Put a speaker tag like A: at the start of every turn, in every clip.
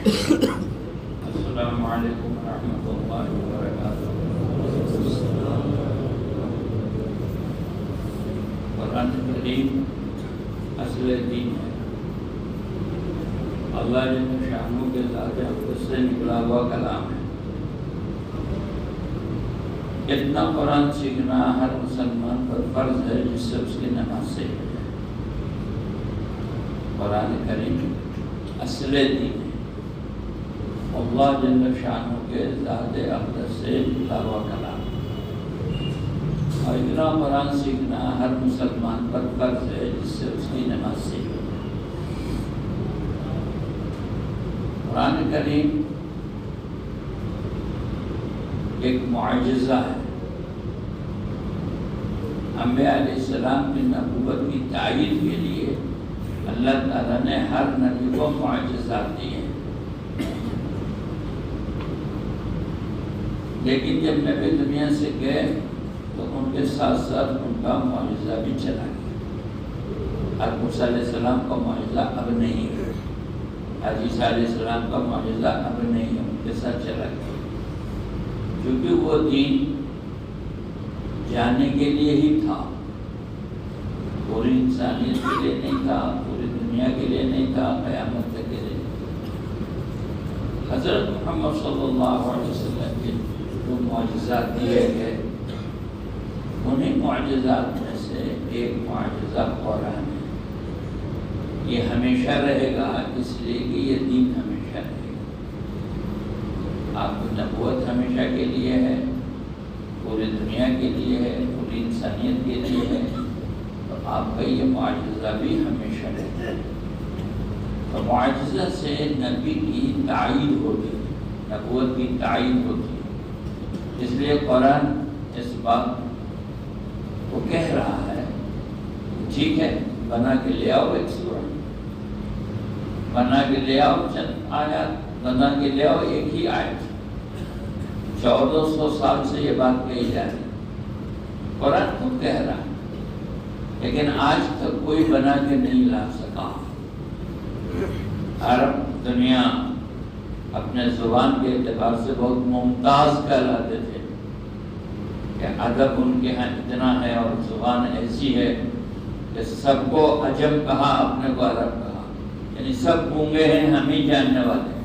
A: السلام علیکم ورحمۃ اللہ وبرکاتہ۔ قرآن کریم اصل دین ہے، اللہ جل شانہ کے ذات اقدس سے نکلا ہوا کلام ہے۔ اتنا قرآن سیکھنا ہر مسلمان پر فرض ہے جس سے اس کی نماز سے قرآن کریم اصل دین ہے، اللہ جل شانہ کے ذات اقدس سے نکلا ہوا کلام، اور اتنا قرآن سیکھنا ہر مسلمان پر فرض ہے جس سے اس کی نماز سے قرآن کریم ایک معجزہ ہے۔ انبیاء علیہ السلام کی نبوت کی تائید کے لیے اللہ تعالیٰ نے ہر نبی کو معجزات دیے، لیکن جب نبی دنیا سے گئے تو ان کے ساتھ ساتھ ان کا معجزہ بھی چلا گیا۔ حضرت موسیٰ علیہ السلام کا معجزہ اب نہیں ہے، حضرت عیسیٰ علیہ السلام کا معجزہ اب نہیں ہے، ان کے ساتھ چلا گیا، کیونکہ وہ دین جانے کے لیے ہی تھا، پوری انسانیت کے لیے نہیں تھا، پوری دنیا کے لیے نہیں تھا، قیامت تک کے لیے۔ حضرت محمد صلی اللہ علیہ وسلم کے جو معجزات دیے گئے، انہیں معجزات میں سے ایک معجزہ قرآن ہے۔ یہ ہمیشہ رہے گا، اس لیے کہ یہ دین ہمیشہ رہے گا۔ آپ کی نبوت ہمیشہ کے لیے ہے، پوری دنیا کے لیے ہے، پوری انسانیت کے لیے ہے، تو آپ کا یہ معجزہ بھی ہمیشہ رہتا ہے۔ تو معجزہ سے نبی کی تائید ہوتی ہے، نبوت کی تائید ہوتی ہے، اس لیے قرآن اس بات کو کہہ رہا ہے، ٹھیک ہے بنا کے لے آؤ ایک سورہ، بنا کے لے آؤ چند آیات، بنا کے لے آؤ ایک ہی آیت۔ 1400 سال سے یہ بات کہی جا رہی، قرآن خود کہہ رہا ہے، لیکن آج تک کوئی بنا کے نہیں لا سکا۔ عرب دنیا اپنے زبان کے اعتبار سے بہت ممتاز کہلاتے تھے کہ ادب ان کے ہاں اتنا ہے اور زبان ایسی ہے کہ سب کو عجم کہا، اپنے کو عرب کہا، یعنی سب گونگے ہیں، ہم ہی جاننے والے ہیں۔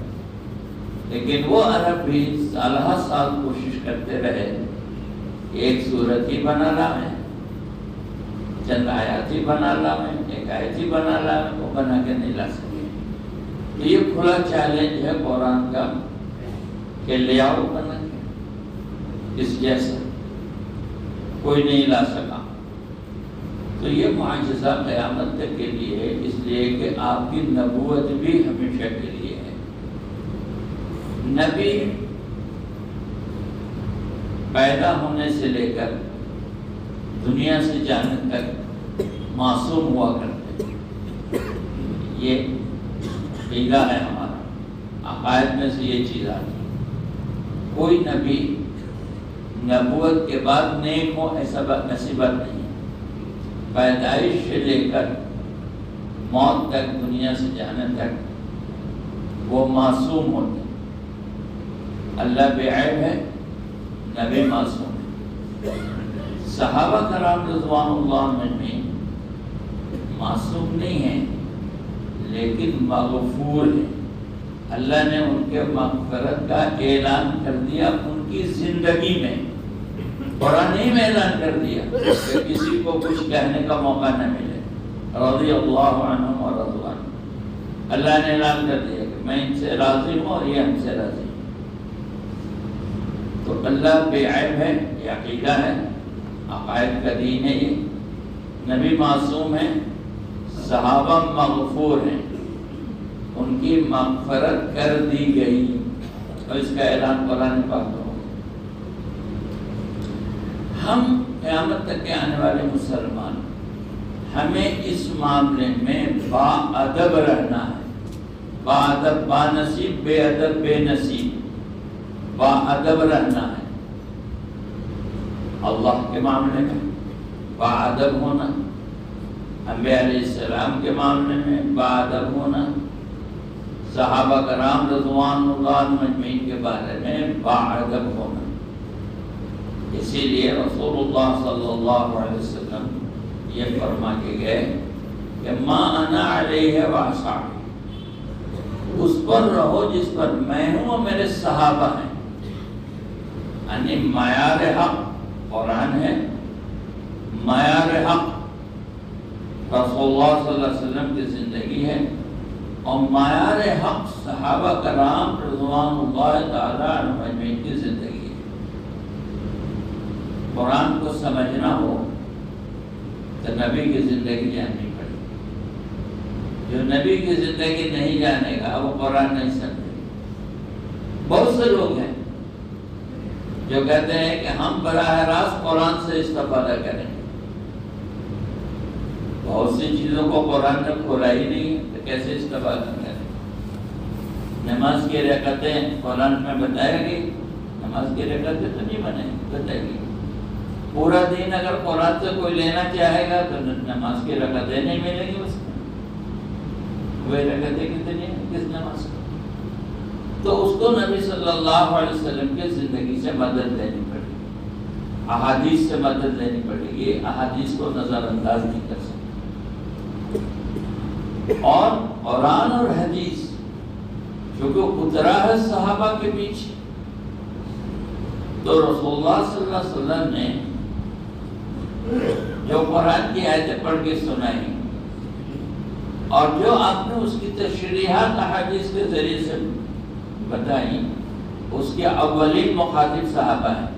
A: لیکن وہ عرب بھی سالہ سال کوشش کرتے رہے، ایک صورت ہی بنا لائیں، چند آیات ہی بنا لائیں، ایک آیت ہی بنا لائیں، وہ بنا کے نہیں لا سکے۔ تو یہ کھلا چیلنج ہے قرآن کا کہ لے آؤ بنا کے، اس جیسا کوئی نہیں لا سکا۔ تو یہ معجزہ قیامت تک کے لیے ہے، اس لیے کہ آپ کی نبوت بھی ہمیشہ کے لیے ہے۔ نبی پیدا ہونے سے لے کر دنیا سے جانے تک معصوم ہوا کرتے ہیں، یہ عقیدہ ہے ہمارا، عقائد میں سے یہ چیز آتی ہے۔ کوئی نبی نبوت کے بعد نیک ہو ایسا نصیبت نہیں ہے، پیدائش سے لے کر موت تک، دنیا سے جانے تک وہ معصوم ہوتے ہیں۔ اللہ بے عیب ہے، نبی معصوم ہے۔ صحابہ کرام رضوان اللہ عنہم معصوم نہیں ہیں، لیکن مغفور ہیں۔ اللہ نے ان کے مغفرت کا اعلان کر دیا ان کی زندگی میں، قرآن ہی میں اعلان کر دیا کہ کسی کو کچھ کہنے کا موقع نہ ملے۔ رضی اللہ عنہم و رضوا عنہ، اللہ نے اعلان کر دیا کہ میں ان سے راضی ہوں اور یہ ہم سے راضی ہیں۔ تو اللہ بے عیب ہے، یہ عقیدہ ہے، عقائد کا دین ہے۔ یہ نبی معصوم ہیں، صحابہ مغفور ہیں، ان کی مغفرت کر دی گئی، اور اس کا اعلان قرآن پاک میں ہو۔ ہم قیامت تک کے آنے والے مسلمان، ہمیں اس معاملے میں با ادب رہنا ہے، با ادب، با نصیب، بے ادب، بے نصیب، با ادب رہنا ہے۔ اللہ کے معاملے میں با ادب ہونا، انبیاء علیہ السلام کے معاملے میں با ادب ہونا، صحابہ کرام رضوان اللہ مجمعین کے بارے میں باادب ہونا. اسی لیے رسول اللہ صلی اللہ علیہ وسلم یہ فرما کے گئے کہ ما انا علیہ واصحابی، اس پر رہو جس پر میں ہوں اور میرے صحابہ ہیں. یعنی معیار حق قرآن ہے، معیار حق رسول اللہ صلی اللہ علیہ وسلم کی زندگی ہے، اور معیار حق صحابہ کرام رضوان اللہ تعالی عنہم اجمعین کی زندگی ہے. قرآن کو سمجھنا ہو تو نبی کی زندگی جاننی پڑے. جو نبی کی زندگی نہیں جانے گا وہ قرآن نہیں سمجھے. بہت سے لوگ ہیں جو کہتے ہیں کہ ہم براہ راست قرآن سے استفادہ کریں. بہت سی چیزوں کو قرآن نے کھولا ہی نہیں ہے تو کیسے استفادہ کریں. نماز کی رکعتیں قرآن میں بتایا گئی، نماز کی رکعتیں تو نہیں بتائے گی. پورا دن اگر قرآن سے کوئی لینا چاہے گا تو نماز کی رکعتیں نہیں ملیں گی. اس میں وہ رکعتیں کتنی ہیں کس نماز کو؟ تو اس کو نبی صلی اللہ علیہ وسلم کی زندگی سے مدد لینی پڑے گی، احادیث سے مدد لینی پڑے گی. احادیث کو نظر انداز نہیں کر سکتے. اور قرآن اور حدیث چونکہ اترا ہے صحابہ کے پیچھے، تو رسول اللہ صلی اللہ علیہ وسلم نے جو قرآن کی آیتیں پڑھ کے سنائی اور جو آپ نے اس کی تشریحات احادیث کے ذریعے سے بتائی، اس کے اولین مخاطب صحابہ ہیں.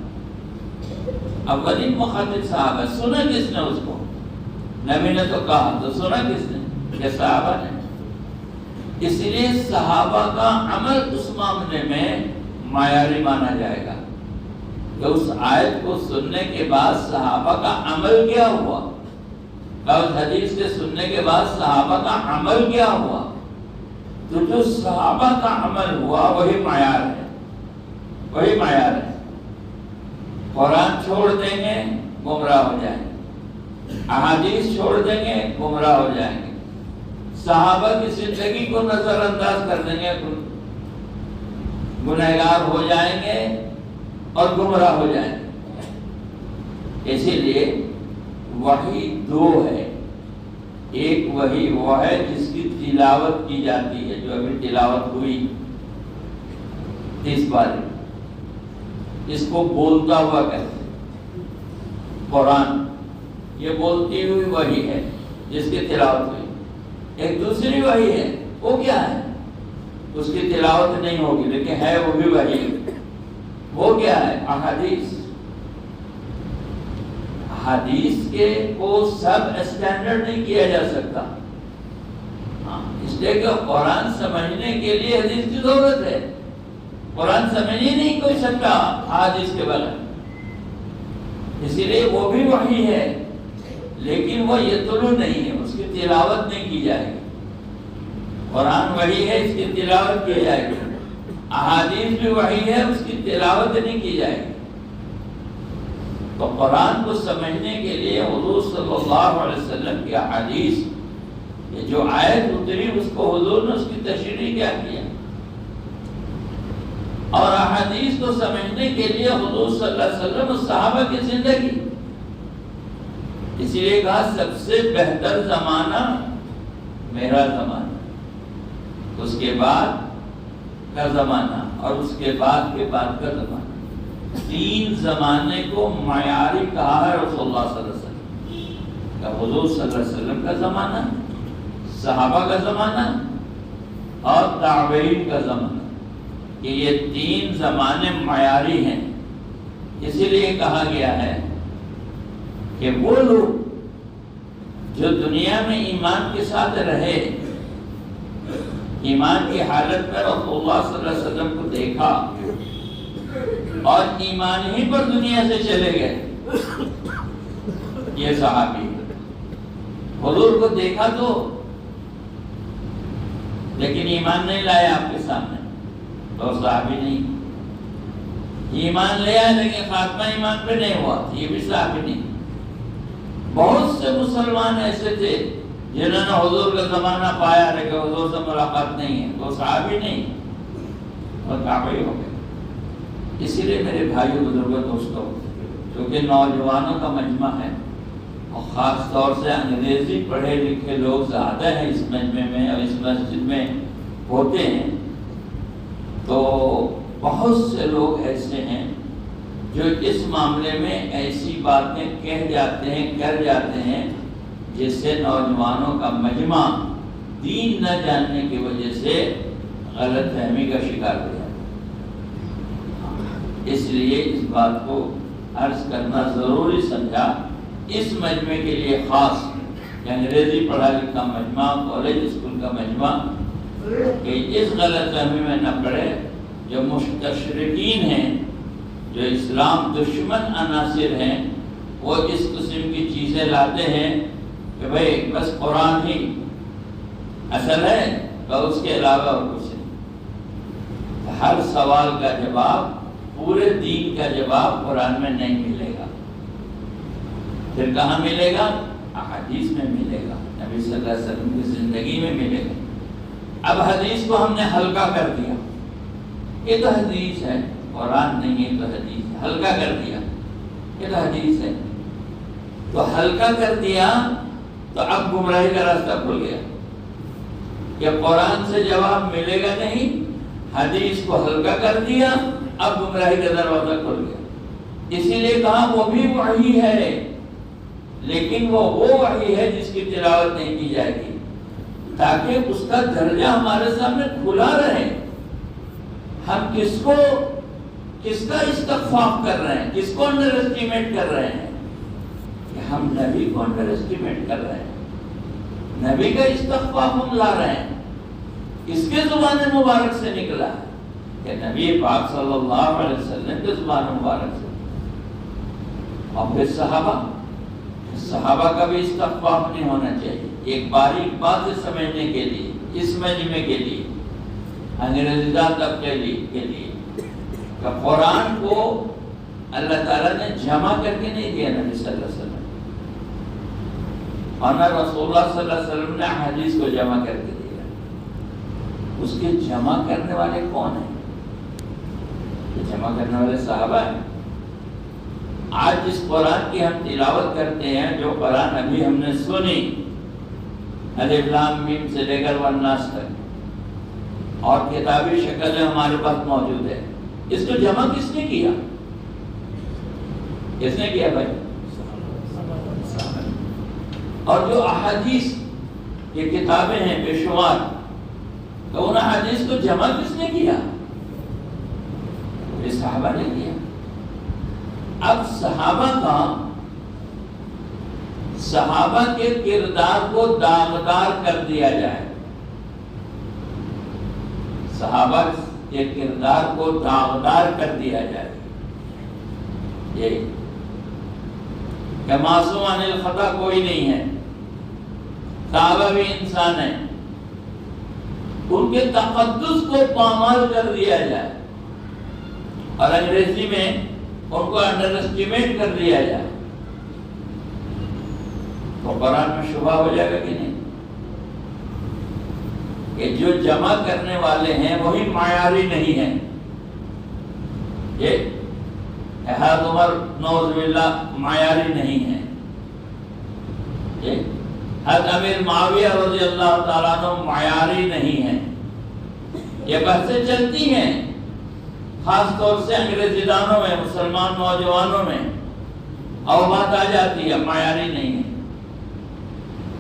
A: اولین مخاطب صحابہ. سنا کس نے اس کو؟ نبی نے تو کہا، تو سنا کس نے؟ کہ صحابہ نے. اس لیے صحابہ کا عمل اس معاملے میں معیاری مانا جائے گا کہ اس آیت کو سننے کے بعد صحابہ کا عمل کیا ہوا، اس حدیث کے سننے کے بعد صحابہ کا عمل کیا ہوا. تو جو صحابہ کا عمل ہوا وہی معیار ہے، وہی معیار ہے. قرآن چھوڑ دیں گے گمراہ ہو جائیں گے، احادیث چھوڑ دیں گے گمراہ ہو جائیں گے، صحابہ کی زندگی کو نظر انداز کر دیں گے گنہگار ہو جائیں گے اور گمراہ ہو جائیں گے. اسی لیے وحی دو ہے. ایک وحی وہ ہے جس کی تلاوت کی جاتی ہے، جو ابھی تلاوت ہوئی 30 بار، اس کو بولتا ہوا کہتے ہیں. قرآن یہ بولتی ہوئی وحی ہے جس کی تلاوت ہوئی. ایک دوسری وحی ہے، وہ کیا ہے؟ اس کی تلاوت نہیں ہوگی لیکن ہے وہ بھی وحی. وہ کیا ہے؟ احادیث. حدیث کے کو سب اسٹینڈرڈ نہیں کیا جا سکتا، اس لیے کہ قرآن سمجھنے کے لیے حدیث کی ضرورت ہے. قرآن سمجھ ہی نہیں کوئی سکتا حدیث کے بغیر. اسی لیے وہ بھی وحی ہے لیکن وہ یتلو نہیں ہے، اس کی تلاوت نہیں کی جائے گی. قرآن وحی ہے، اس کی تلاوت کی جائے گی. احادیث بھی وحی ہے، اس کی تلاوت نہیں کی جائے گی. تو قرآن کو سمجھنے کے لیے حضور صلی اللہ علیہ وسلم کی احادیث، یہ جو آیت اتری اس کو حضور نے اس کی تشریح کیا کیا، اور احادیث کو سمجھنے کے لیے حضور صلی اللہ علیہ وسلم اور صحابہ کی زندگی. اسی لیے کہا سب سے بہتر زمانہ میرا زمانہ، اس کے بعد کا زمانہ اور اس کے بعد کا زمانہ. 3 زمانے کو معیاری کہا ہے رسول اللہ صلی اللہ علیہ وسلم کا. حضور صلی اللہ علیہ وسلم کا زمانہ، صحابہ کا زمانہ اور تابعین کا زمانہ، کہ یہ 3 زمانے معیاری ہیں. اسی لیے کہا گیا ہے کہ وہ لوگ جو دنیا میں ایمان کے ساتھ رہے، ایمان کی حالت میں رسول اللہ صلی اللہ علیہ وسلم کو دیکھا اور ایمان ہی پر دنیا سے چلے گئے، یہ صحابی. حضور کو دیکھا تو لیکن ایمان نہیں لایا آپ کے سامنے، تو صحابی نہیں. ایمان لے آیا لیکن خاتمہ ایمان پہ نہیں ہوا، یہ بھی صحابی نہیں. بہت سے مسلمان ایسے تھے جنہوں نے حضور کا زمانہ پایا لیکن حضور سے ملاقات نہیں ہے، وہ صحابی نہیں اور تابعی ہو گئے۔ اسی لیے میرے بھائیو بزرگوں دوستوں، کیونکہ نوجوانوں کا مجمع ہے اور خاص طور سے انگریزی پڑھے لکھے لوگ زیادہ ہیں اس مجمع میں اور اس مسجد میں ہوتے ہیں، تو بہت سے لوگ ایسے ہیں جو اس معاملے میں ایسی باتیں کہہ جاتے ہیں، کر جاتے ہیں، جس سے نوجوانوں کا مجمع دین نہ جاننے کی وجہ سے غلط فہمی کا شکار ہو جاتا ہے۔ اس لیے اس بات کو عرض کرنا ضروری سمجھا اس مجمع کے لیے خاص، کہ انگریزی پڑھا لکھا مجمع، کالج اسکول کا مجمع، کہ اس غلط فہمی میں نہ پڑے جو مستشرقین ہیں، جو اسلام دشمن عناصر ہیں، وہ اس قسم کی چیزیں لاتے ہیں کہ بھئی بس قرآن ہی اصل ہے تو اس کے علاوہ اور کچھ نہیں۔ ہر سوال کا جواب، پورے دین کا جواب قرآن میں نہیں ملے گا، پھر کہاں ملے گا؟ احادیث میں ملے گا، نبی صلی اللہ علیہ وسلم کی زندگی میں ملے گا۔ اب حدیث کو ہم نے ہلکا کر دیا، یہ تو حدیث ہے، قرآن نہیں ہے تو حدیث ہے، ہلکا کر دیا، یہ تو حدیث ہے، تو ہلکا کر دیا تو اب گمراہی کا راستہ کھل گیا کہ قرآن سے جواب ملے گا نہیں، حدیث کو ہلکا کر دیا، اب گمراہی کا دروازہ کھل گیا۔ اسی لیے کہا وہ بھی وحی ہے، لیکن وہ وحی ہے جس کی تلاوت نہیں کی جائے گی، تاکہ اس کا درجہ ہمارے سامنے کھلا رہے۔ ہم کس کا استخفاف کر رہے ہیں، کس کو انڈر اسٹیمیٹ کر رہے ہیں؟ کہ ہم نبی کو انڈر اسٹیمیٹ کر رہے ہیں، نبی کا استخفاف ہم لا رہے ہیں۔ اس کے زبان مبارک سے نکلا ہے کہ نبی پاک صلی اللہ علیہ وسلم کے زبان مبارک سے، اور پھر صحابہ کا بھی استخفاف نہیں ہونا چاہیے۔ ایک باریک بات سمجھنے کے لیے، اس مجمع کے لیے، انگریزی طبقے کے لیے کہ قرآن کو اللہ تعالیٰ نے جمع کر کے نہیں دیا نبی صلی اللہ علیہ وسلم، اور نہ رسول اللہ صلی اللہ علیہ وسلم نے حدیث کو جمع کر کے دیا۔ اس کے جمع کرنے والے کون ہیں؟ یہ جمع کرنے والے صحابہ ہیں۔ آج جس قرآن کی ہم تلاوت کرتے ہیں، جو قرآن ابھی ہم نے سنی الف لام میم سے لے کر والناس تک، اور کتابی شکل میں ہمارے پاس موجود ہے، اس کو جمع کس نے کیا؟ کس نے کیا بھائی؟ اور جو احادیث یہ کتابیں ہیں بے شمار، تو ان احادیث کو جمع کس نے کیا؟ یہ صحابہ نے کیا۔ اب صحابہ کے کردار کو داغدار کر دیا جائے، صحابہ کے کردار کو داغدار کر دیا جائے، یہ کہ معصوم عن الخطا کوئی نہیں ہے، صحابہ بھی انسان ہیں، ان کے تقدس کو پامال کر دیا جائے اور انگریزی میں ان کو انڈر اسٹیمیٹ کر دیا جائے، تو قرآن میں شبہ ہو جائے گا کہ نہیں؟ کہ جو جمع کرنے والے ہیں وہی معیاری نہیں ہیں۔ یہ حضرت عمر نعوذ باللہ معیاری نہیں ہے، حضرت امیر معاویہ رضی اللہ تعالیٰ عنہ معیاری نہیں ہے۔ یہ بحثیں چلتی ہیں خاص طور سے انگریزی دانوں میں، مسلمان نوجوانوں میں، اور بات آ جاتی ہے معیاری نہیں ہے۔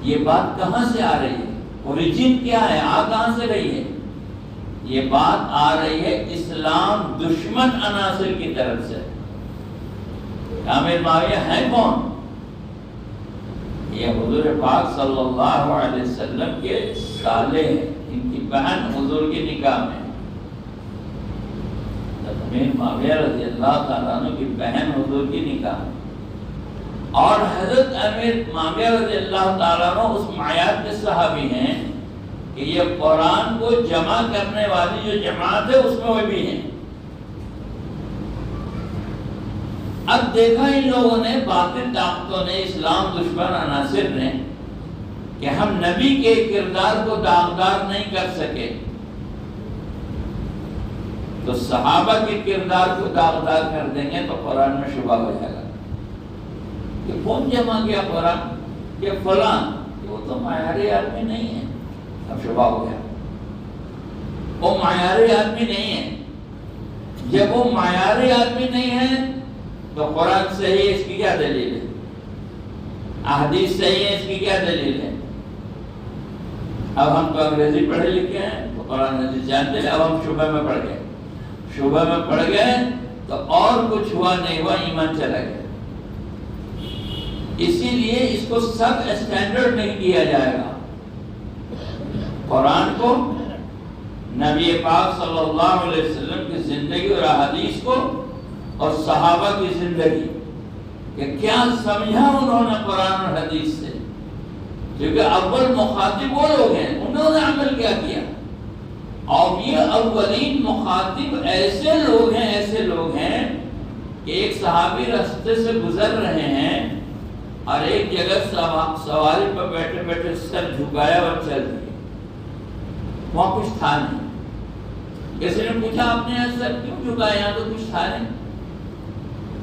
A: یہ بات کہاں سے آ رہی ہے؟ اوریجن کیا ہے؟ کہاں سے رہی ہے؟ یہ بات آ رہی ہے اسلام دشمن عناصر کی طرف سے۔ امیر معاویہ ہیں کون؟ یہ حضور پاک صلی اللہ علیہ وسلم کے سالے ہیں، ان کی بہن حضور کی نکاح میں، امیر معاویہ رضی اللہ تعالیٰ عنہ کی بہن حضور کی نکاح میں، اور حضرت امیر معاویہ رضی اللہ تعالیٰ عنہ اس معیار کے صحابی ہیں کہ یہ قرآن کو جمع کرنے والی جو جماعت ہے اس میں وہ بھی ہیں۔ اب دیکھا ان لوگوں نے، باطل طاقتوں نے، اسلام دشمن عناصر نے کہ ہم نبی کے کردار کو داغدار نہیں کر سکے تو صحابہ کے کردار کو داغدار کر دیں گے تو قرآن میں شبہ ہو جائے گا کہ کون جمع کیا قرآن کہ فلاں، وہ تو معیاری آدمی نہیں ہے، اب شبہ ہو گیا، وہ معیاری آدمی نہیں ہے۔ جب وہ معیاری آدمی نہیں ہے تو قرآن صحیح ہے، اس کی کیا دلیل ہے؟ احادیث صحیح ہے، اس کی کیا دلیل ہے؟ اب ہم تو انگریزی پڑھے لکھے ہیں تو قرآن حدیث جانتے ہیں، اب ہم شبہ میں پڑ گئے، شبہ میں پڑ گئے تو اور کچھ ہوا نہیں ہوا، ایمان چلا گیا۔ اسی لیے اس کو سب اسٹینڈرڈ نہیں کیا جائے گا۔ قرآن کو، نبی پاک صلی اللہ علیہ وسلم کی زندگی اور احادیث کو اور صحابہ کی زندگی کہ کیا سمجھا انہوں نے قرآن اور حدیث سے، کیونکہ اول مخاطب وہ لوگ ہیں، انہوں نے عمل کیا کیا، اور یہ اولین مخاطب ایسے لوگ ہیں کہ ایک صحابی راستے سے گزر رہے ہیں اور ایک جگہ سواری پر بیٹھے بیٹھے سر جھکایا اور چل دیے، وہاں کچھ تھا نہیں۔ کسی نے پوچھا آپ نے سر کیوں جھکایا، یہاں تو کچھ تھا نہیں؟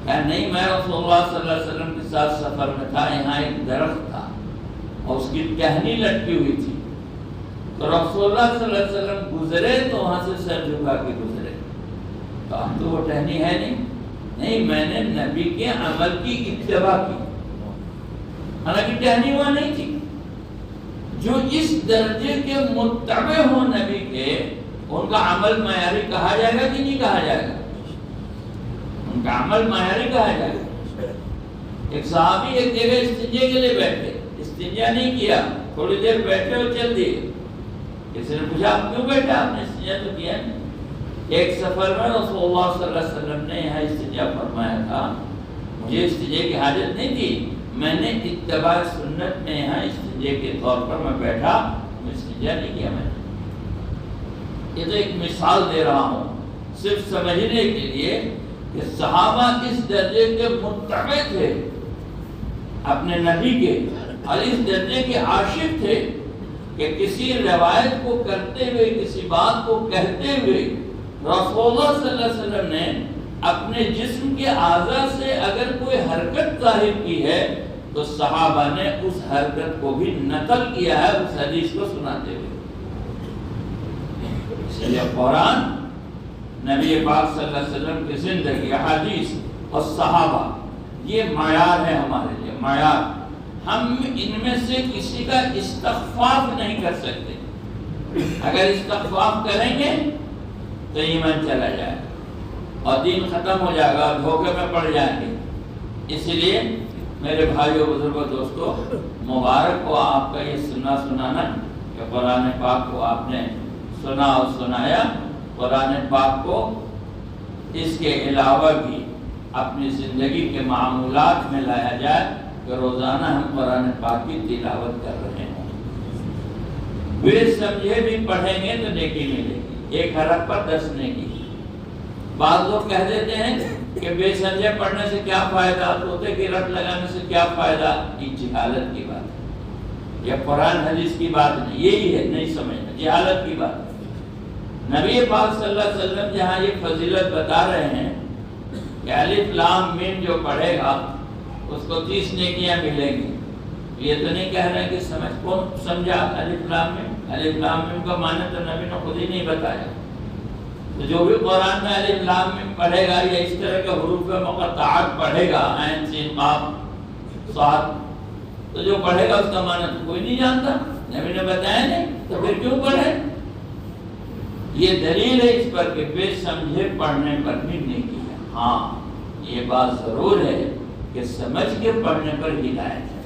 A: کہا نہیں، میں رسول اللہ صلی اللہ علیہ وسلم کے ساتھ سفر میں تھا، یہاں ایک درخت تھا اور اس کی ٹہنی لٹکی ہوئی تھی، تو رسول اللہ صلی اللہ علیہ وسلم گزرے تو وہاں سے سر جھکا کے گزرے، تو اب تو وہ ٹہنی ہے نہیں، میں نے نبی کے عمل کی اتباع کی، حالانکہ ٹہنی ہوا نہیں تھی۔ جو اس درجے کے متبع ہو نبی کے، ان کا عمل معیاری کہا جائے گا کہ نہیں کہا جائے گا؟ ان کا عمل معیاری کہا جائے گا۔ ایک صحابی ایک جگہ استنجے کے لیے بیٹھے، استنجا نہیں کیا، تھوڑی دیر بیٹھے اور چل دیے۔ کسی نے پوچھا آپ کیوں بیٹھے، آپ نے استنجا تو کیا نہیں؟ ایک سفر میں رسول اللہ صلی اللہ علیہ وسلم نے یہاں استنجا فرمایا تھا، مجھے استنجے کی حاجت نہیں تھی، میں نے اتباع سنت میں یہاں استنجے کے طور پر میں بیٹھا، میں استنجا نہیں کیا۔ میں یہ تو ایک مثال دے رہا ہوں صرف سمجھنے کے لیے کہ صحابہ اس درجے کے متبع تھے اپنے نبی کے، اور اس درجے کے عاشق تھے کہ کسی روایت کو کرتے ہوئے، کسی بات کو کہتے ہوئے رسول اللہ صلی اللہ علیہ وسلم نے اپنے جسم کے اعضاء سے اگر کوئی حرکت ظاہر کی ہے تو صحابہ نے اس حرکت کو بھی نقل کیا ہے اس حدیث کو سناتے ہوئے۔ اس لیے قرآن، نبی پاک صلی اللہ علیہ وسلم کی زندگی، حدیث اور صحابہ، یہ معیار ہے ہمارے لیے، معیار۔ ہم ان میں سے کسی کا استخفاف نہیں کر سکتے، اگر استخفاف کریں گے تو ایمان چلا جائے گا اور دین ختم ہو جائے گا، دھوکے میں پڑ جائیں گے۔ اس لیے میرے بھائیوں، بزرگوں، دوستوں، مبارک ہو آپ کا یہ سنانا کہ قرآن پاک کو آپ نے سنا اور سنایا۔ قرآن پاک کو اس کے علاوہ بھی اپنی زندگی کے معمولات میں لایا جائے کہ روزانہ ہم قرآن پاک کی تلاوت کر رہے ہوں۔ بے سمجھے بھی پڑھیں گے تو نیکی ملے گی، ایک حرف پر 10 نیکی۔ بعض لوگ کہہ دیتے ہیں کہ بے سمجھے پڑھنے سے کیا فائدہ، طوطے کی رٹ لگانے سے کیا فائدہ، یہ جہالت کی بات ہے، یہ قرآن حدیث کی بات نہیں، یہی ہے نہیں سمجھنا، جہالت کی بات ہے۔ نبی پاک صلی اللہ علیہ وسلم جہاں یہ فضیلت بتا رہے ہیں کہ الف لام میم جو پڑھے گا اس کو 30 نیکیاں ملیں گی، یہ تو نہیں کہہ رہے کہ کون سمجھا الف لام میم؟ الف لام میم کا معنی تو نبی نے خود ہی نہیں بتایا۔ تو جو بھی قرآن میں الف لام میم پڑھے گا یا اس طرح کے حروف مقطعات پڑھے گا، عین سین قاف صاد، تو جو پڑھے گا اس کا معنی تو کوئی نہیں جانتا، نبی نے بتایا نہیں، تو پھر کیوں پڑھے؟ یہ دلیل ہے اس پر کہ بے سمجھے پڑھنے پر بھی نیکی ہے۔ ہاں یہ بات ضرور ہے کہ سمجھ کے پڑھنے پر ہدایت ہے،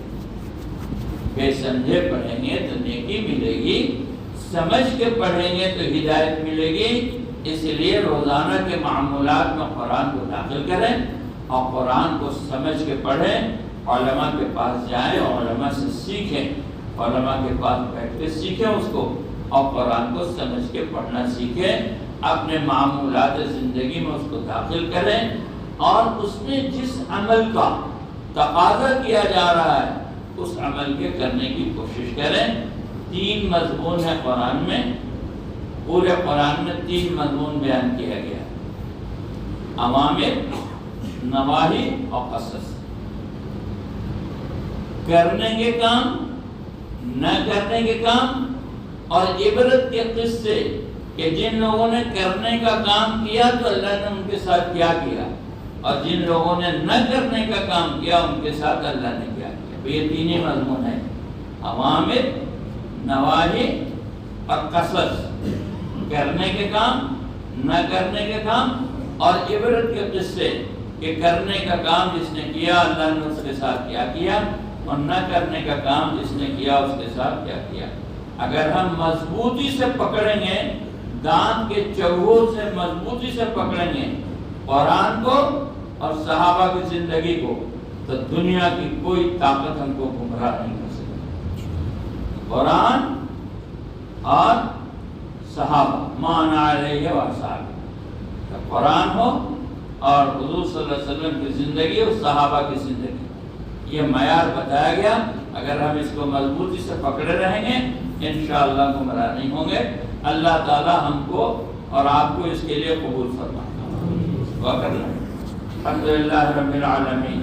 A: بے سمجھے پڑھیں گے تو نیکی ملے گی، سمجھ کے پڑھیں گے تو ہدایت ملے گی۔ اس لیے روزانہ کے معمولات میں قرآن کو داخل کریں اور قرآن کو سمجھ کے پڑھیں، علماء کے پاس جائیں، علماء سے سیکھیں، علماء کے پاس بیٹھ کے سیکھیں اس کو، اور قرآن کو سمجھ کے پڑھنا سیکھیں، اپنے معمولات زندگی میں اس کو داخل کریں، اور اس میں جس عمل کا تقاضا کیا جا رہا ہے اس عمل کے کرنے کی کوشش کریں۔ 3 مضمون ہے قرآن میں، پورے قرآن میں 3 مضمون بیان کیا گیا: اوامر، نواہی اور قصص۔ کرنے کے کام، نہ کرنے کے کام، اور عبرت کے قصے کہ جن لوگوں نے کرنے کا کام کیا تو اللہ نے ان کے ساتھ کیا کیا، اور جن لوگوں نے نہ کرنے کا کام کیا ان کے ساتھ اللہ نے کیا کیا۔ تو یہ 3 مضمون ہیں: اوامر، نواہی اور قصص۔ کرنے کے کام، نہ کرنے کے کام، اور عبرت کے قصے کہ کرنے کا کام جس نے کیا اللہ نے اس کے ساتھ کیا کیا، اور نہ کرنے کا کام جس نے کیا اس کے ساتھ کیا کیا۔ اگر ہم مضبوطی سے پکڑیں گے، دانت کے چوہوں سے مضبوطی سے پکڑیں گے قرآن کو اور صحابہ کی زندگی کو، تو دنیا کی کوئی طاقت ہم کو گمراہ نہیں کر سکتی۔ قرآن اور صحابہ، ما انا علیہ واصحابی، قرآن ہو اور حضور صلی اللہ علیہ وسلم کی زندگی اور صحابہ کی زندگی، یہ معیار بتایا گیا۔ اگر ہم اس کو مضبوطی سے پکڑے رہیں گے انشاءاللہ گمراہ نہیں ہوں گے۔ اللہ تعالی ہم کو اور آپ کو اس کے لیے قبول فرمائے۔ الحمدللہ رب العالمین۔